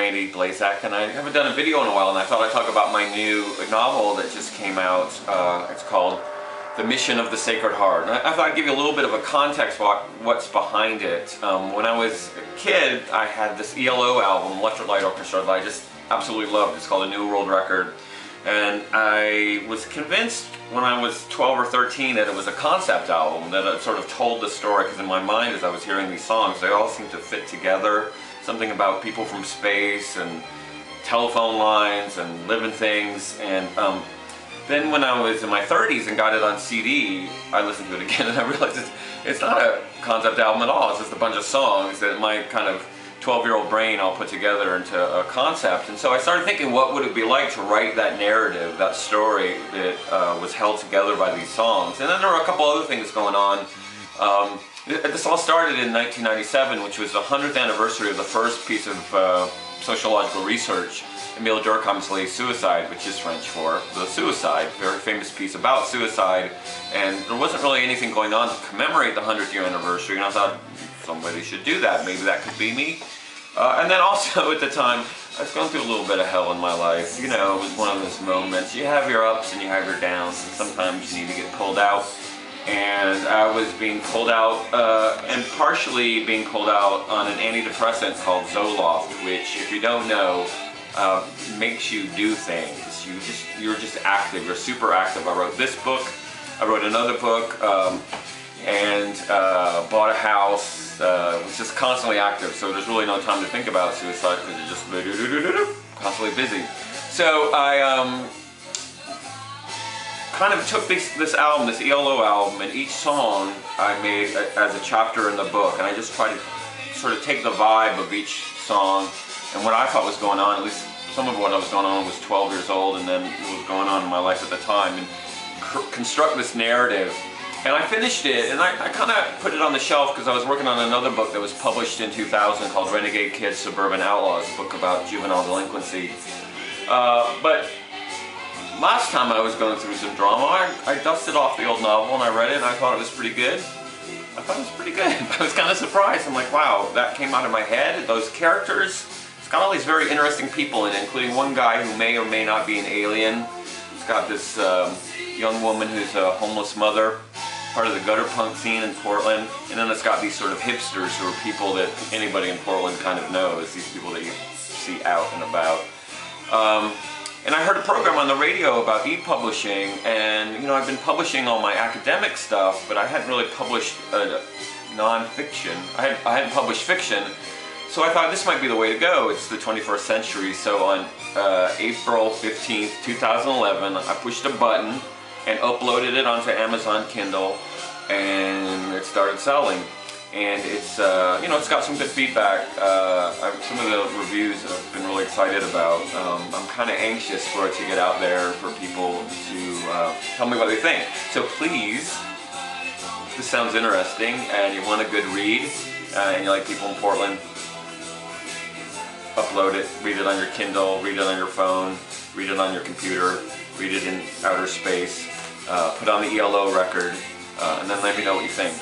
Randy Blazak, and I haven't done a video in a while, and I thought I'd talk about my new novel that just came out. It's called The Mission of the Sacred Heart. And I thought I'd give you a little bit of a context what's behind it. When I was a kid, I had this ELO album, Electric Light Orchestra, that I just absolutely loved. It's called A New World Record. And I was convinced when I was 12 or 13 that it was a concept album, that it sort of told the story, because in my mind as I was hearing these songs, they all seemed to fit together. Something about people from space and telephone lines and living things. And then when I was in my 30s and got it on CD, I listened to it again and I realized it's not a concept album at all. It's just a bunch of songs that my kind of 12-year-old brain all put together into a concept. And so I started thinking, what would it be like to write that narrative, that story that was held together by these songs? And then there were a couple other things going on. This all started in 1997, which was the 100th anniversary of the first piece of sociological research, Émile Durkheim's Suicide, which is French for the suicide, very famous piece about suicide. And there wasn't really anything going on to commemorate the 100th year anniversary, and I thought somebody should do that. Maybe that could be me. And then also at the time, I was going through a little bit of hell in my life. You know, it was one of those moments. You have your ups and you have your downs, and sometimes you need to get pulled out. And I was being pulled out, and partially being pulled out on an antidepressant called Zoloft, which, if you don't know, makes you do things. You're just active. You're super active. I wrote this book. I wrote another book, and bought a house. Was just constantly active. So there's really no time to think about suicide because you're just constantly busy. So I kind of took this album, this ELO album, and each song I made as a chapter in the book, and I just tried to sort of take the vibe of each song and what I thought was going on. At least some of what was going on was 12 years old, and then what was going on in my life at the time, and construct this narrative. And I finished it, and I kind of put it on the shelf because I was working on another book that was published in 2000 called Renegade Kids, Suburban Outlaws, a book about juvenile delinquency. But last time I was going through some drama, I dusted off the old novel and I read it and I thought it was pretty good. I was kind of surprised. I'm like, wow, that came out of my head. Those characters, it's got all these very interesting people in it, including one guy who may or may not be an alien. It's got this young woman who's a homeless mother, part of the gutter punk scene in Portland. And then it's got these sort of hipsters who are people that anybody in Portland kind of knows, these people that you see out and about. And I heard a program on the radio about e-publishing, and you know, I've been publishing all my academic stuff, but I hadn't really published non-fiction. I hadn't published fiction, so I thought this might be the way to go. It's the 21st century, so on April 15th, 2011, I pushed a button and uploaded it onto Amazon Kindle, and it started selling. And it's you know, it's got some good feedback. Some of the reviews I've been really excited about. I'm kind of anxious for it to get out there for people to tell me what they think. So please, if this sounds interesting and you want a good read, and you like people in Portland, upload it, read it on your Kindle, read it on your phone, read it on your computer, read it in outer space, put on the ELO record, and then let me know what you think.